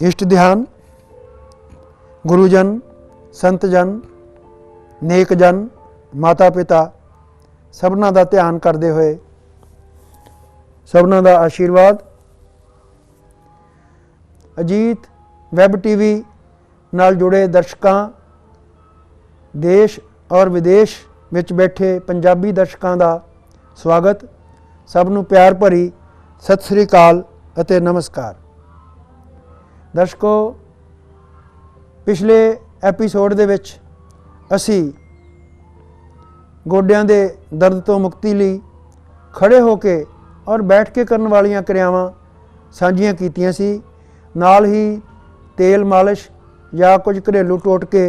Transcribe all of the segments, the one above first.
इष्ट ध्यान, गुरुजन, संत जन, नेक जन, माता पिता सबना का ध्यान करते हुए सबना का आशीर्वाद अजीत वैब टीवी नाल जुड़े दर्शकों, देश और विदेश विच बैठे पंजाबी दर्शकों का स्वागत। सबनों प्यार भरी सत श्री अकाल अते नमस्कार। दर्शकों, पिछले एपीसोड दे विच असी गोड्यां दे दर्द तो मुक्ति लई खड़े होके और बैठ के करन वालियां क्रियावां साझियां कीतियां सी। नाल ही तेल मालिश या कुछ घरेलू टोटके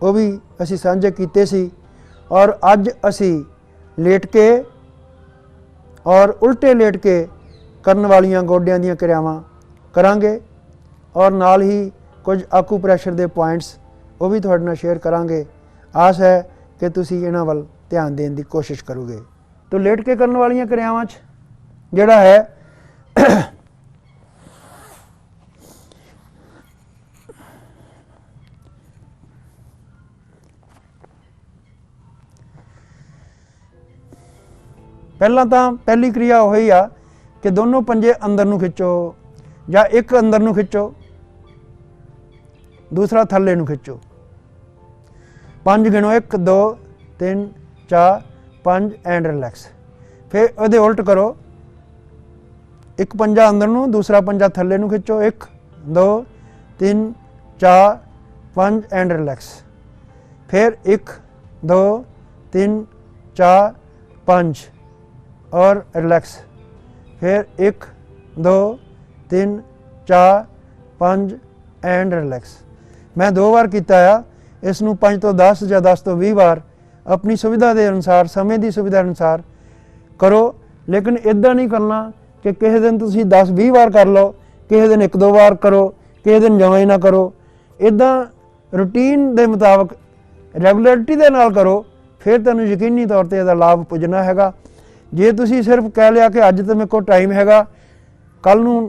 वो भी असी साझे कीते सी। और अज असी लेट के और उल्टे लेट के करन वालियां गोड्यां दीयां क्रियावां करांगे और नाल ही कुछ आकूप्रैशर दे पॉइंट्स वो भी तुहाडे नाल शेयर करांगे। आस है कि तुसीं इन्हां वल ध्यान देने की कोशिश करोगे। तो लेट के करन वालियां क्रियावां च जिहड़ा है पहला तो पहली क्रिया वही आ कि दोनों पंजे अंदर नूं खिंचो या एक अंदर नूं खिंचो, दूसरा थल्ले नूं खिंचो। 5 गिनो, 1 2 3 4 5 एंड रिलैक्स। फिर वो उल्ट करो, एक पंजा अंदर नूं, दूसरा पंजा थल्ले नूं खिंचो। 1 2 3 4 5 एंड रिलैक्स। फिर 1 2 3 4 5 और रिलैक्स। फिर 1 2 3 4 5 एंड रिलैक्स। मैं 2 बार किया आ। इसनूं 5 तो 10 या 10 तो 20 बार अपनी सुविधा के अनुसार, समय की सुविधा अनुसार करो। लेकिन इदा नहीं करना कि किसी दिन तुसीं 10-20 बार कर लो, किसी दिन 1-2 बार करो, किसी दिन जमा ही ना करो। इदा रूटीन के मुताबिक रैगूलरिटी के नाल करो, फिर तुहानूं यकीनी तौर पर इसका लाभ पुजना हैगा। जे तुसीं सिर्फ कह लिया कि अज तो मेरे को टाइम हैगा, कल नूं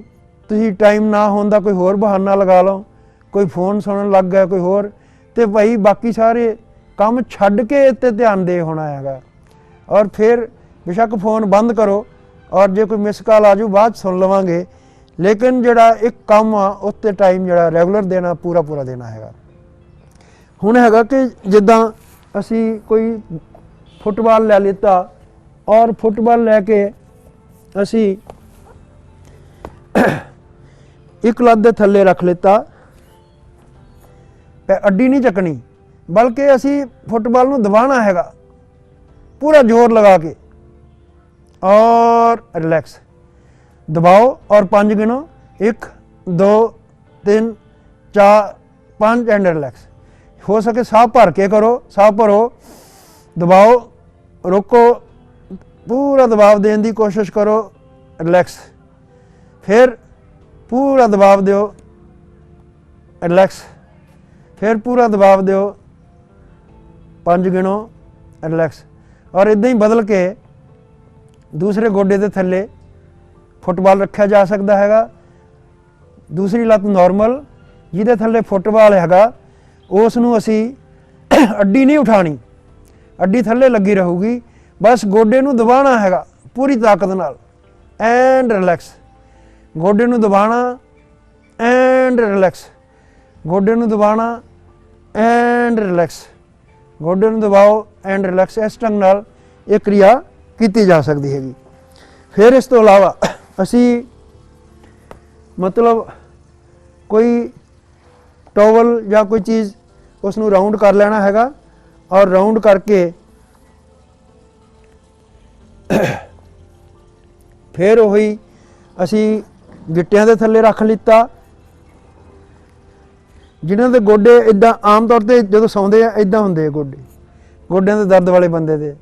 तुसीं टाइम ना होण दा कोई होर बहाना लगा लो, कोई फोन सुनन लग गया, कोई होर, तो भाई बाकी सारे काम छड्ड के इत्ते ध्यान दे होना हैगा। और फिर बेशक फोन बंद करो और जे कोई मिस कॉल आजू बाद सुन लवांगे, लेकिन जिहड़ा एक काम आ उस ते टाइम जिहड़ा रैगूलर देना पूरा पूरा देना हैगा। हुण हैगा कि जिद्दां असी कोई फुटबाल लै लिता और फुटबाल लैके असी एक लत्त दे थल्ले रख लिता, अड्डी नहीं चकनी, बल्कि असी फुटबाल नूं दबाना हैगा पूरा जोर लगा के और रिलैक्स। दबाओ और 5 गिनो, 1 2 3 4 5 एंड रिलैक्स। हो सके साह भर के करो, साह भरो, दबाओ, रोको, पूरा दबाव देने की कोशिश करो, रिलैक्स। फिर पूरा दबाव दो, रिलैक्स। फिर पूरा दबाव दो, 5 गिनो, रिलैक्स। और इदां ही बदल के दूसरे गोडे के थल्ले फुटबाल रखा जा सकता हैगा। दूसरी लत्त नॉर्मल जिहदे थल्ले फुटबाल हैगा उस नूं असी अड्डी नहीं उठानी, अड्डी थल्ले लगी रहूगी। बस गोडे नूं दबाना हैगा पूरी ताकत नाल एंड रिलैक्स। गोडे नूं दबाना एंड रिलैक्स, गोडे नूं दबाना एंड रिलैक्स, गोडे नूं दबाओ एंड रिलैक्स। इस ढंग नाल ये क्रिया की जा सकती हैगी। फिर इस तो इलावा असी मतलब कोई टॉवल या कोई चीज़ उसनूं राउंड कर लेना हैगा और राउंड करके फिर वही असी गिट्टियां दे थल्ले रख लिता। जिन्हां दे गोडे इदां आम तौर पर जो सौंदे आ इदां हुंदे गोडे, गोड्यां दे दर्द वाले बंदे दे।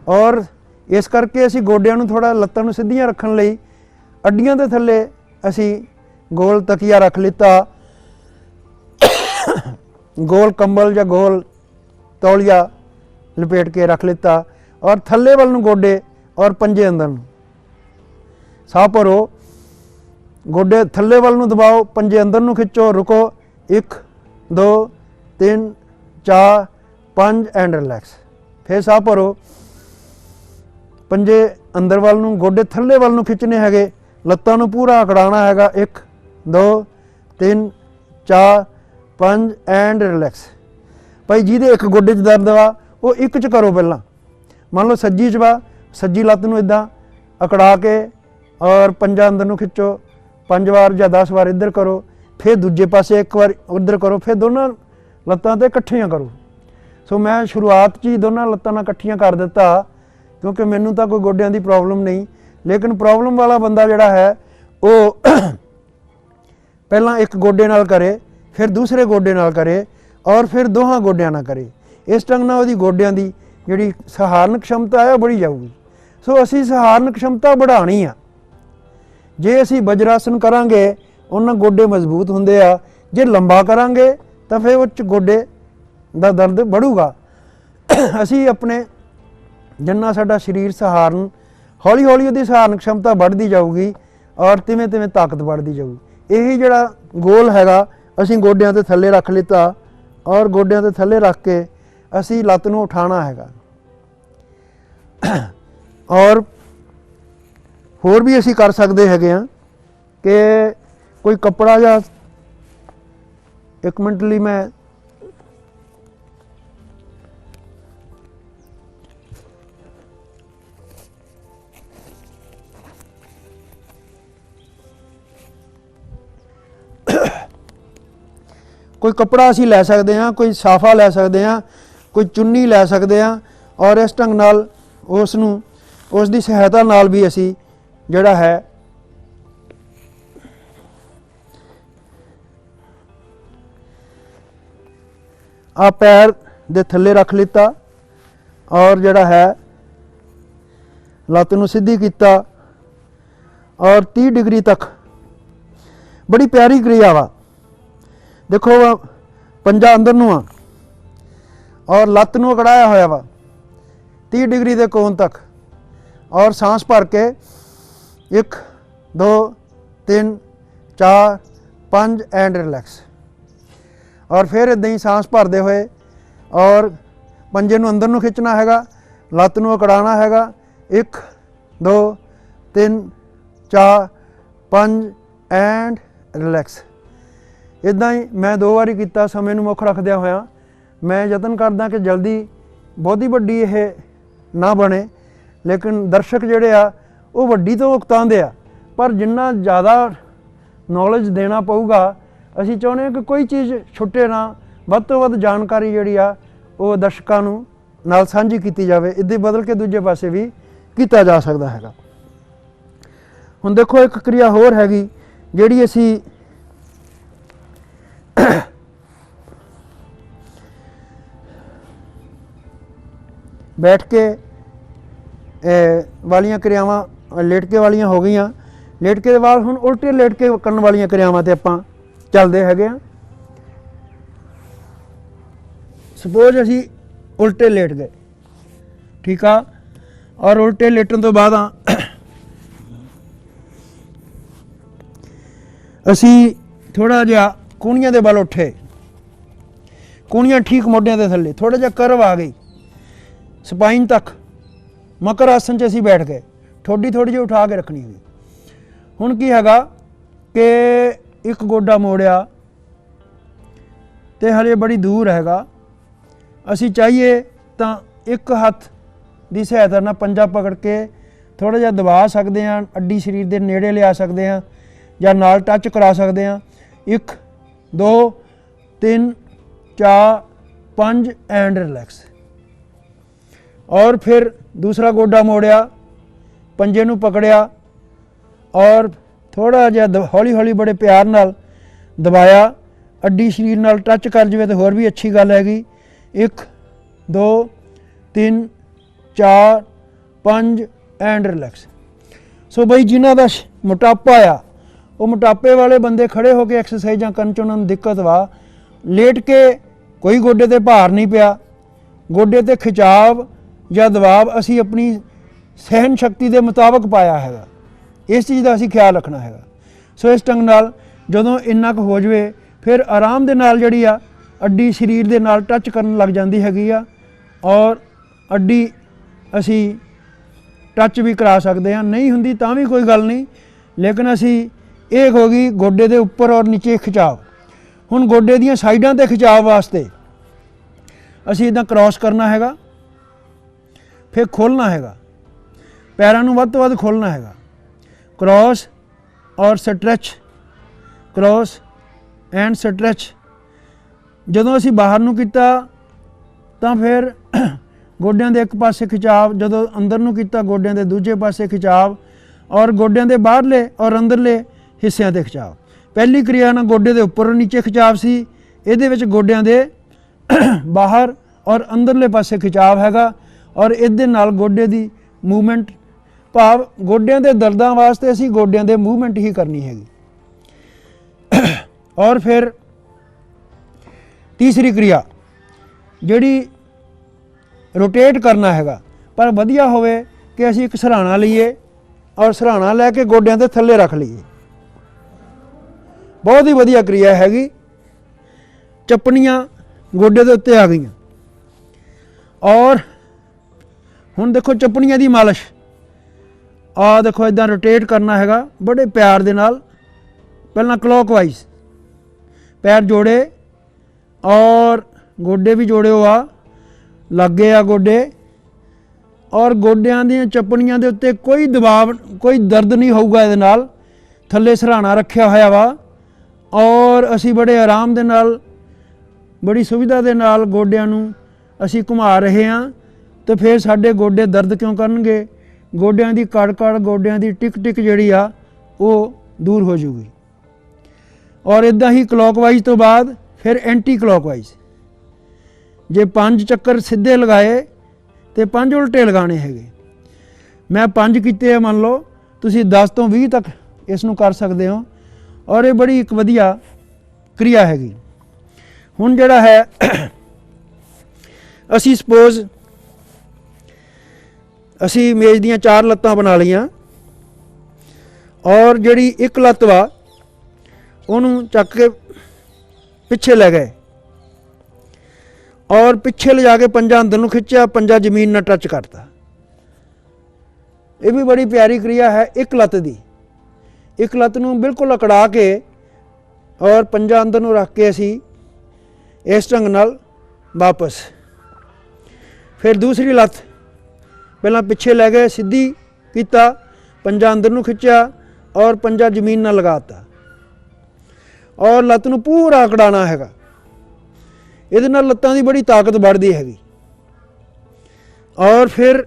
और इस करके असी गोड्यां नूं थोड़ा लत्तां नूं सीधियां रखण लई अड्डियां दे थल्ले असी गोल तकिया रख लिता, गोल कंबल या गोल तौलिया लपेट के रख लिता और थल्ले वाल नूं गोडे और पंजे अंदर नूं। साह भरो गोडे थल्ले वाल नूं दबाओ, पंजे अंदर नूं खिच्चो, रुको, 1 2 3 4 5 एंड रिलैक्स। फिर साह भरो, पंजे अंदर वाल नूं, गोडे थल्ले वाल नूं खिच्चने हैगे, लत्तां नूं पूरा अकड़ाना हैगा, 1 2 3 4 5 एंड रिलैक्स। भाई जिहदे एक गोडे 'च दर्द वा वो एक च करो पहला। मान लो सज्जी च वा, सज्जी लत्त नूं इदां अकड़ा के और पंजा अंदर नूं खिच्चो 5 वार या 10 वार इधर करो, फिर दूजे पासे 1 वार उधर करो, फिर दोनों लत्तां ते इकट्ठियां करो। सो मैं शुरुआत च ही दोनों लत्तां नाल इकट्ठियां कर दिता, क्योंकि मैनू तो कोई गोड्यां की प्रॉब्लम नहीं, लेकिन प्रॉब्लम वाला बंदा जिहड़ा है वो पहला एक गोडे नाल करे, फिर दूसरे गोडे नाल करे और फिर दोहां गोड्यां नाल करे। इस ढंग नाल उहदी गोड्यां दी जिहड़ी सहारण क्षमता है बढ़ी जाऊगी। सो असी सहारण क्षमता बढ़ानी आ। जे असी वज्रासन करांगे उन्हां गोडे मजबूत हुंदे आ, जे लंबा करांगे तो फिर उस गोडे दा दर्द बढ़ूगा। असी अपने जिन्ना साडा शरीर सहारण, हौली हौली उहदी सहारण क्षमता बढ़ती जाऊगी और तिवें तिवें ताकत बढ़ती जाऊगी। यही जिहड़ा गोल हैगा असी गोड्यां ते थल्ले रख लिता और गोड्यां ते थल्ले रख के असी लत्त नूं उठाना हैगा। और होर भी असी कर सकते हैगे आ कि कोई कपड़ा या 1 मिनट लई मैं कोई कपड़ा असी लै सकते हैं, कोई साफा लै सकते हैं, कोई चुन्नी लै सकते हैं और इस ढंग नाल उसनूं उसकी सहायता नाल भी असी जिहड़ा है आ पैर दे थल्ले रख लिता और जिहड़ा है लत्त नूं सीधी कीता और 30 डिग्री तक। बड़ी प्यारी क्रिया वा। देखो पंजा अंदर नूं आ और लत्त नूं अकड़ाया होया वा 30 डिग्री के कोण तक और सांस भर के 1 2 3 4 5 एंड रिलैक्स। और फिर इदां ही सांस भरते हुए और पंजे नूं अंदर नूं खिंचना हैगा, लत्त नूं अकड़ाना हैगा, 1 2 3 4 5 एंड रिलैक्स। इदां ही मैं 2 वारी किया। समय नूं मुख रखदिया होया मैं यतन करदा कि जल्दी बहुती वड्डी यह ना बने, लेकिन दर्शक जिहड़े आ वो वड्डी तो उकतांदे आ, पर जिन्ना ज़्यादा नॉलेज देना पऊगा असी चाहुंदे हां कि कोई चीज़ छुट्टे ना, वध तो वध जानकारी जिहड़ी आ वो दर्शकां नूं नाल सांझी कीती जावे। इदां बदल के दूजे पासे भी कीता जा सकदा हैगा। हुण देखो एक क्रिया होर हैगी जिहड़ी असी बैठ के वालियां क्रियावां लेटके वालियां हो गई। लेटके के बाद हुण उल्टे लेट के करन वालियां क्रियावां ते आपां चलदे हैगे आ। सपोज असी उल्टे लेट गए, ठीक आ, और उल्टे लेटन तो बाद असी थोड़ा जिहा कूणियां दे बल उठे, कूणियां ठीक मोढियां दे थल्ले, थोड़ा जिहा करव आ गई स्पाइन तक। मकर आसन च असी बैठ गए, ठोडी थोड़ी जी उठा के रखनी है। हुण की हैगा कि एक गोडा मोड़िया तो हले बड़ी दूर हैगा, असी चाहिए तो एक हथ की सहायता नाल पंजा पकड़ के थोड़ा जिहा दबा सकते हैं, अड्डी शरीर के नेड़े लिया सकते हैं या नाल टच करा सकते हैं। 1 2 3 4 5 एंड रिलैक्स। और फिर दूसरा गोडा मोड़िया, पंजे नूं पकड़िया और थोड़ा जिहा हौली हौली बड़े प्यार नाल दबाया, अड्डी शरीर नाल टच कर जाए तो होर भी अच्छी गल हैगी। 1 2 3 4 5 एंड रिलैक्स। सो बई जिन्हां दा मोटापा आ वो मोटापे वाले बंदे खड़े होकर एक्सरसाइजां करन च उन्हां नूं दिक्कत वा। लेट के कोई गोडे ते भार नहीं पिया, गोडे ते खिंचाव या दबाव असी अपनी सहन शक्ति के मुताबिक पाया हैगा। इस चीज़ का असी ख्याल रखना हैगा। सो इस ढंग नाल जदों इन्ना कुछ हो जाए फिर आराम दे नाल जिहड़ी आ अड्डी शरीर दे नाल टच करन लग जाती हैगी आ और अड्डी असी टच भी करा सकते हैं, नहीं हुंदी तां भी कोई गल नहीं, लेकिन असी एक हो गई गोडे दे उपर और नीचे खिंचाव। हुण गोडे दीयां साइडां ते खिंचाव वास्ते असी इदां क्रॉस करना हैगा, फिर खोलना हैगा, पैरां नूं वध तो वध खोलना हैगा, क्रॉस और स्ट्रैच, क्रॉस एंड स्ट्रैच। जदों असी बाहर नूं कीता तां फिर गोड्यां दे एक पासे खिंचाव, जदों अंदर नूं कीता गोड्यां दे दूजे पासे खिंचाव और गोड्यां दे बाहरले और अंदरले हिस्सिਆਂ ते खिंचाव। पहली क्रिया ना गोडे दे उपर और नीचे खिंचाव सी, इहदे विच गोड्यां दे बाहर और अंदरले पासे खिंचाव हैगा और इहदे नाल गोडे दी मूवमेंट, भाव गोड्यां दे दर्दां वास्ते असी गोड्यां दे मूवमेंट ही करनी हैगी। और फिर तीसरी क्रिया जिहड़ी रोटेट करना हैगा, पर वधिया होवे कि असी एक सराहना लईए और सराहना लैके गोड्यां दे थल्ले रख लईए, बहुत ही वधिया क्रिया हैगी। चप्पणियां गोडे दे उत्ते आ गईयां और हुण देखो चप्पणियां दी मालिश, आ देखो इदां रोटेट करना हैगा बड़े प्यार दे नाल। पहला क्लॉकवाइज पैर जोड़े और गोडे भी जोड़े आ, लागे आ गोडे, और गोड्यां दी चप्पणियां दे उत्ते कोई दबाव कोई दर्द नहीं होऊगा, इहदे नाल थल्ले सराहना रखिया होया वा और असी बड़े आराम दे नाल बड़ी सुविधा दे नाल गोड्यां नूं असी घुमा रहे हां। तो फिर साडे गोडे दर्द क्यों करनगे, गोड्यां दी कड़ कड़ गोड्यां दी टिक टिक जिहड़ी आ वो दूर हो जूगी। और इदां ही क्लॉकवाइज तो बाद फिर एंटी क्लॉकवाइज, जे 5 चक्कर सीधे लगाए तो 5 उल्टे लगाने हैगे। मैं 5 कीते आ, मान लो तुसी 10 तो 20 तक इस नूं कर सकते हो और ये बड़ी एक वधिया क्रिया हैगी। हुण जिहड़ा है असी सपोज असी मेज दीयां 4 लत्तां बना लईआं और जिहड़ी एक लत्त वा उहनूं चक के पिछे लै गए और पिछे ले जाके पंजा अंदर नूं खिंचिया, पंजा जमीन नाल टच करता। ये भी बड़ी प्यारी क्रिया है एक लत्त दी। एक लत्त नूं बिल्कुल अकड़ा के और पंजा अंदर नूं रख के असी इस ढंग नाल वापस, फिर दूसरी लत्त पहला पिछे लै गए, सीधी कीता, पंजा अंदर नूं खिंचिया और पंजा जमीन नाल लगाता और लत्त नूं पूरा अकड़ाना हैगा। इहदे नाल लत्तां दी बड़ी ताकत बढ़दी हैगी। और फिर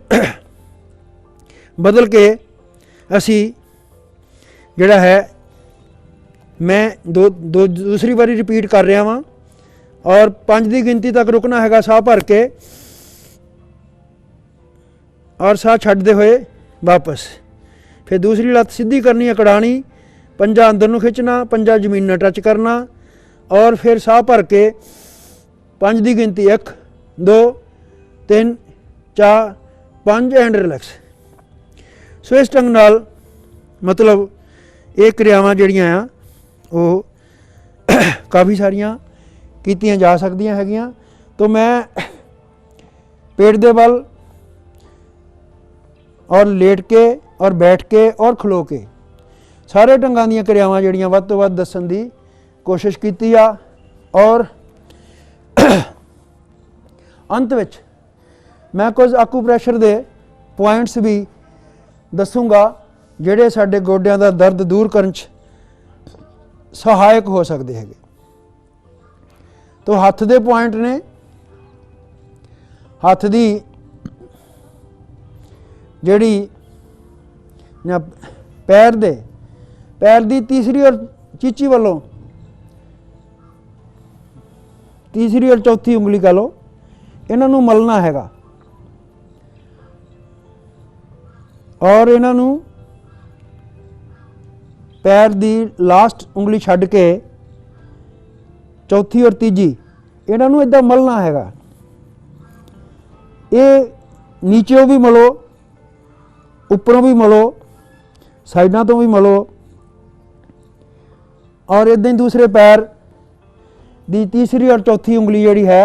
बदल के असी जिहड़ा है मैं दूसरी बारी रिपीट कर रहा वां और 5 की गिनती तक रुकना हैगा, साह भर के और साह छड्डदे हुए वापस। फिर दूसरी लत्त सीधी करनी, अकड़ानी, पंजा अंदर नूं खिंचना, पंजा जमीन नाल टच करना और फिर साह भर के 5 की गिनती 1 2 3 4 5 एंड रिलैक्स। सो इस ढंग नाल मतलब ये क्रियावां जिहड़ियां आ वो काफ़ी सारियां कीतियां जा सकदियां हैगियां। तो मैं पेट दे बल और लेट के और बैठ के और खलो के सारे ढंगां दीयां क्रियावां जिहड़ियां वध तो वध दस्सण दी कोशिश कीती आ। और अंत विच मैं कुछ आकूप्रैशर दे पॉइंट्स भी दसूँगा जिहड़े साडे गोड्यां दा दर्द दूर करन च सहायक हो सकते हैं। तो हत्थ दे पॉइंट ने, हत्थ दी जिहड़ी पैर दी तीसरी और चीची वालों तीसरी और चौथी उंगली कह लो, इन्हां नूं मलना हैगा और इन्हां नूं पैर दी लास्ट उंगली छड्ड के चौथी और तीजी इन्हां नूं इदां मलना हैगा। ये नीचों भी मलो, उपरों भी मलो, साइडां तो भी मलो और इदां ही दूसरे पैर दी तीसरी और चौथी उंगली जिहड़ी है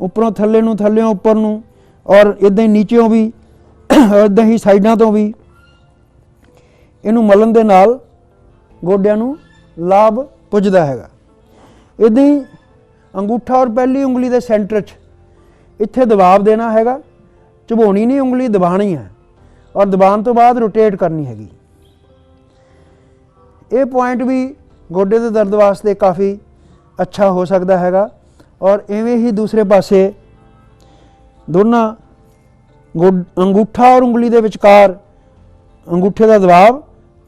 उपरों थल्ले नूं थल्लियों उपर नूं और इदां ही नीचों भी इदां ही साइडां तो भी इनू मलन दे नाल गोड्यां नूं लाभ पुजदा हैगा। इदां ही अंगूठा और पहली उंगली के सेंटर च इत्थे दबाव देना हैगा, झुबाउणी नहीं उंगली दबानी है और दबाने तो बाद रोटेट करनी हैगी। ये पॉइंट भी गोडे के दर्द वास्ते काफ़ी अच्छा हो सकता हैगा। और इवें ही दूसरे पासे दोनों अंगूठा और उंगली के विचकार अंगूठे का दबाव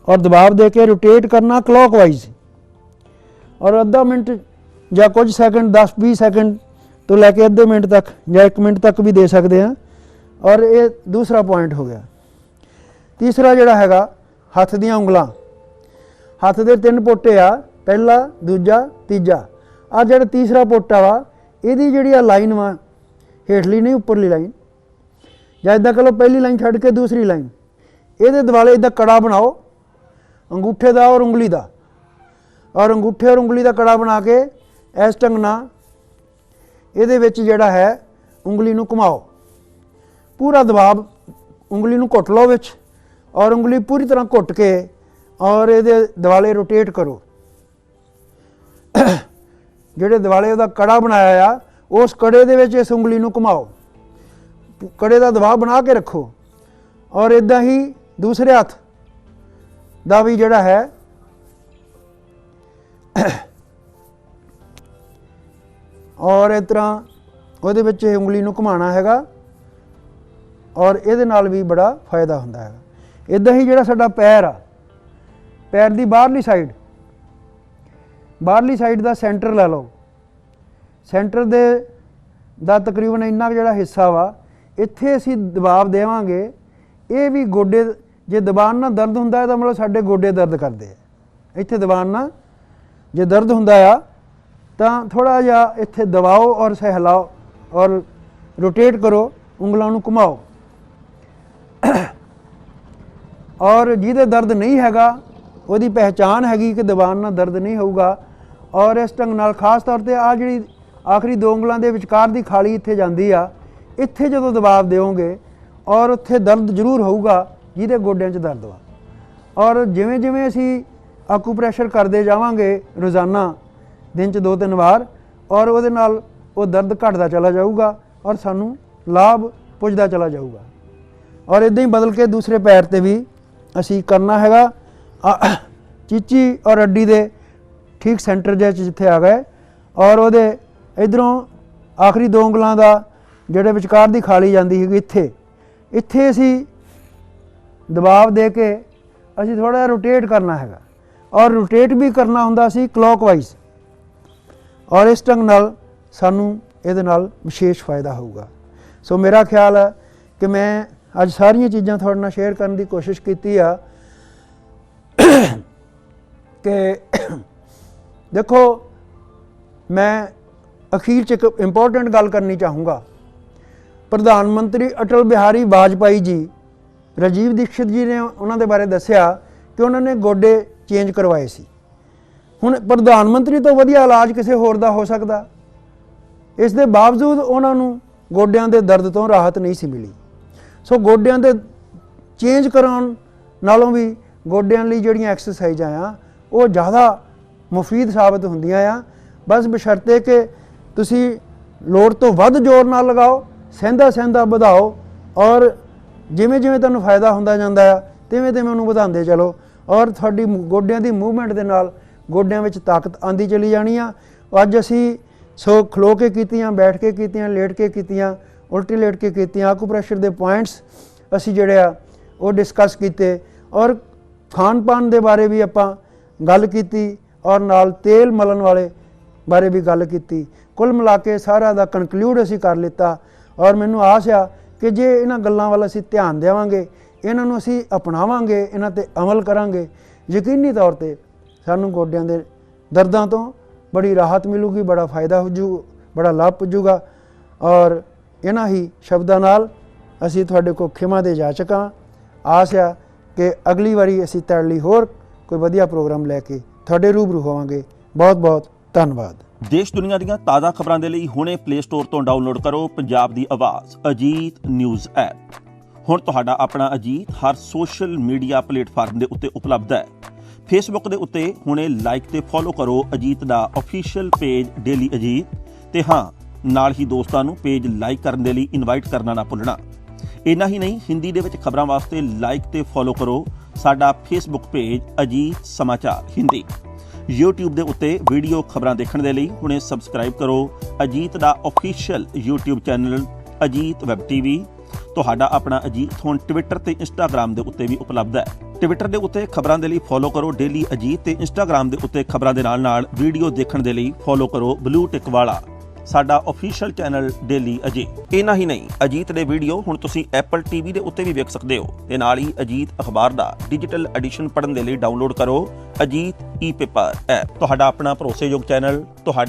और दबाव दे के रोटेट करना क्लॉकवाइज और अद्धा मिनट या कुछ सैकंड 10-20 सैकंड तो लैके अद्धे मिनट तक या 1 मिनट तक भी दे सकते हैं। और ये दूसरा पॉइंट हो गया। तीसरा जिहड़ा हैगा हत्थ दीआं उंगलां, हत्थ दे 3 पोटे आ, पहला दूजा तीजा। आ जिहड़ा तीसरा पोटा वा इहदी जिहड़ी आ लाइन वा हेठली नहीं उपरली लाइन, ਜਾਂ इदां कह लो पहली लाइन छड्ड के दूसरी लाइन इहदे दुआले इदां कड़ा बनाओ अंगूठे का और उंगली का, और अंगूठे और उंगली का कड़ा बना के इस ढंग नाल इहदे विच जिहड़ा है उंगली नूं घुमाओ, पूरा दबाव उंगली नूं घुट लो विच और उंगली पूरी तरह घुट के और इहदे दुआले रोटेट करो। जिहड़े दुआले उहदा कड़ा बनाया आ उस कड़े दे विच इस उंगली नूं घुमाओ, कड़े का दबाव बना के रखो। और इदां ही दूसरे हत्थ दा भी जिहड़ा है और इस तरह उहदे विच उंगली नूं घुमाना हैगा और इहदे नाल भी बड़ा फायदा हुंदा है। इदां ही जिहड़ा साडा पैर आ, पैर की बाहरली साइड का सेंटर लै लो, सेंटर दे दा तकरीबन इन्ना जिहड़ा हिस्सा वा इत्थे असीं दबाव देवांगे। ये भी गोडे जे दबान ना दर्द हुंदा है तो मतलब साडे गोडे दर्द करदे आ। इत्थे दबान ना जे दर्द हुंदा आ तां थोड़ा जिहा इत्थे दबाओ और सहलाओ और रोटेट करो, उंगलों नूं घुमाओ। और जिहदे दर्द नहीं हैगा उहदी पहचान हैगी कि दबान ना दर्द नहीं होऊगा। और इस ढंग नाल खास तौर पर आ जिहड़ी आखिरी 2 उंगलों के विचकार की खाली इत्थे जांदी आ, इत्थे जदों दबाव देवोगे और उत्थे दर्द जरूर होऊगा जिहदे गोड्यां 'च दर्द वा। और जिवें जिवें असीं आकूप्रैशर करते जावांगे रोज़ाना दिन 'च 2-3 वार और उहदे नाल वो दर्द घटदा चला जाऊगा और सानूं लाभ पुजदा चला जाऊगा। और इदां ही बदल के दूसरे पैर ते भी असीं करना हैगा। चीची और अड्डी दे ठीक सेंटर जिथे आ गए और उहदे इधरों आखिरी 2 उंगलों का जिहड़े विचकार की खाली जाती है इत्थे असीं दबाव दे के असीं थोड़ा जिहा रोटेट करना हैगा और रोटेट भी करना हुंदा सी क्लॉकवाइज। और इस ढंग नाल सानूं इहदे नाल विशेष फायदा होऊगा। सो मेरा ख्याल है कि मैं अज सारियां चीज़ां तुहाडे नाल शेयर करने की कोशिश की आ कि देखो मैं अखीर च एक इंपॉर्टेंट गल करनी चाहूँगा। प्रधानमंत्री अटल बिहारी वाजपेयी जी, राजीव दीक्षित जी ने उन्होंने बारे दसिया कि उन्होंने गोडे चेंज करवाए सी। हुण प्रधानमंत्री तो वधिया इलाज किसी होर दा हो सकता, इस दे बावजूद उन्होंने गोड्यां दे दर्द तो राहत नहीं सी मिली। सो गोड्यां दे चेंज कराउण नालों भी गोड्यां लई जिहड़ियां एक्सरसाइजां आ वो ज़्यादा मुफीद साबित हुंदियां आ। बस बशर्ते कि तुसीं लोड़ तो वध जोर नाल लगाओ, सहंदा सहंदा वधाओ और जिवें जिवें तुहानूं फायदा हुंदा जांदा आ तिवें तिवें उहनूं वधांदे चलो और तुहाडी गोड्यां दी मूवमेंट दे नाल गोड्यां विच ताकत आंदी चली जानी आ। अज असीं सो खलो के कीतियां, बैठ के कीतियां, लेट के कीतियां, उल्टी लेट के कीतियां, आकूप्रैशर दे पॉइंट्स असीं जिहड़े आ वो डिस्कस कीते और खान पान दे बारे भी आपां गल कीती और नाल तेल मलन वाले बारे भी गल कीती। कुल मिला के सारा दा कनकलूड असीं कर लिता और मैनूं आस आ कि जे इन्हां गल्लां वाल असीं ध्यान देवांगे, इन्हां नूं असीं अपनावांगे, इन्हां ते अमल करांगे, यकीनी तौर ते सानूं गोड्यां दे दर्दां तो बड़ी राहत मिलूगी, बड़ा फायदा होजू, बड़ा लाभ पुजूगा। और इन्हां ही शब्दां नाल असीं तुहाडे कोल खिमा दे जाचक हां। आस आ कि अगली वारी असीं तुहाडे लई होर कोई वधिया प्रोग्राम लैके ਤੁਹਾਡੇ ਰੂਬਰੂ ਹੋਵਾਂਗੇ। ਬਹੁਤ ਬਹੁਤ ਧੰਨਵਾਦ। ਦੇਸ਼ ਦੁਨੀਆ ਦੀਆਂ ਤਾਜ਼ਾ ਖਬਰਾਂ ਦੇ ਲਈ ਹੁਣੇ ਪਲੇ ਸਟੋਰ ਤੋਂ ਡਾਊਨਲੋਡ ਕਰੋ ਪੰਜਾਬ ਦੀ ਆਵਾਜ਼ ਅਜੀਤ ਨਿਊਜ਼ ਐਪ। ਹੁਣ ਤੁਹਾਡਾ ਆਪਣਾ ਅਜੀਤ ਹਰ ਸੋਸ਼ਲ ਮੀਡੀਆ ਪਲੇਟਫਾਰਮ ਦੇ ਉੱਤੇ ਉਪਲਬਧ ਹੈ। ਫੇਸਬੁੱਕ ਦੇ ਉੱਤੇ ਹੁਣੇ ਲਾਈਕ ਤੇ ਫੋਲੋ ਕਰੋ ਅਜੀਤ ਦਾ ਅਫੀਸ਼ੀਅਲ ਪੇਜ ਡੇਲੀ ਅਜੀਤ, ਤੇ ਹਾਂ ਨਾਲ ਹੀ ਦੋਸਤਾਂ ਨੂੰ ਪੇਜ ਲਾਈਕ ਕਰਨ ਦੇ ਲਈ ਇਨਵਾਈਟ ਕਰਨਾ ਨਾ ਭੁੱਲਣਾ। ਇੰਨਾ ਹੀ ਨਹੀਂ, ਹਿੰਦੀ ਦੇ ਵਿੱਚ ਖਬਰਾਂ ਵਾਸਤੇ ਲਾਈਕ ਤੇ ਫੋਲੋ ਕਰੋ ਸਾਡਾ ਫੇਸਬੁੱਕ ਪੇਜ ਅਜੀਤ ਸਮਾਚਾਰ ਹਿੰਦੀ। YouTube ਦੇ ਉੱਤੇ ਵੀਡੀਓ ਖਬਰਾਂ ਦੇਖਣ ਦੇ ਲਈ ਹੁਣੇ ਸਬਸਕ੍ਰਾਈਬ ਕਰੋ ਅਜੀਤ ਦਾ official YouTube channel Ajit web TV। ਤੁਹਾਡਾ ਆਪਣਾ ਅਜੀਤ ਹੁਣ ਟਵਿੱਟਰ ਤੇ ਇੰਸਟਾਗ੍ਰਾਮ ਦੇ ਉੱਤੇ ਵੀ ਉਪਲਬਧ ਹੈ। ਟਵਿੱਟਰ ਦੇ ਉੱਤੇ ਖਬਰਾਂ ਦੇ ਲਈ ਫੋਲੋ ਕਰੋ ਡੇਲੀ ਅਜੀਤ, ਤੇ ਇੰਸਟਾਗ੍ਰਾਮ ਦੇ ਉੱਤੇ ਖਬਰਾਂ ਦੇ ਨਾਲ ਵੀਡੀਓ ਦੇਖਣ ਦੇ ਲਈ ਫੋਲੋ ਕਰੋ ਬਲੂ ਟਿਕ ਵਾਲਾ ਸਾਡਾ ਅਫੀਸ਼ੀਅਲ ਚੈਨਲ ਡੇਲੀ ਅਜੀਤ। ਇੰਨਾ ਹੀ ਨਹੀਂ, ਅਜੀਤ ਦੇ ਵੀਡੀਓ ਹੁਣ ਤੁਸੀਂ Apple TV ਦੇ ਉੱਤੇ ਵੀ ਵੇਖ ਸਕਦੇ ਹੋ, ਤੇ ਨਾਲ ਹੀ ਅਜੀਤ ਅਖਬਾਰ ਦਾ ਡਿਜੀਟਲ ਐਡੀਸ਼ਨ ਪੜ੍ਹਨ ਦੇ ਲਈ ਡਾਊਨਲੋਡ ਕਰੋ ਅਜੀਤ ਈ ਪੇਪਰ ਐਪ। ਤੁਹਾਡਾ ਆਪਣਾ ਭਰੋਸੇਯੋਗ ਚੈਨਲ ਤੁਹਾਡੇ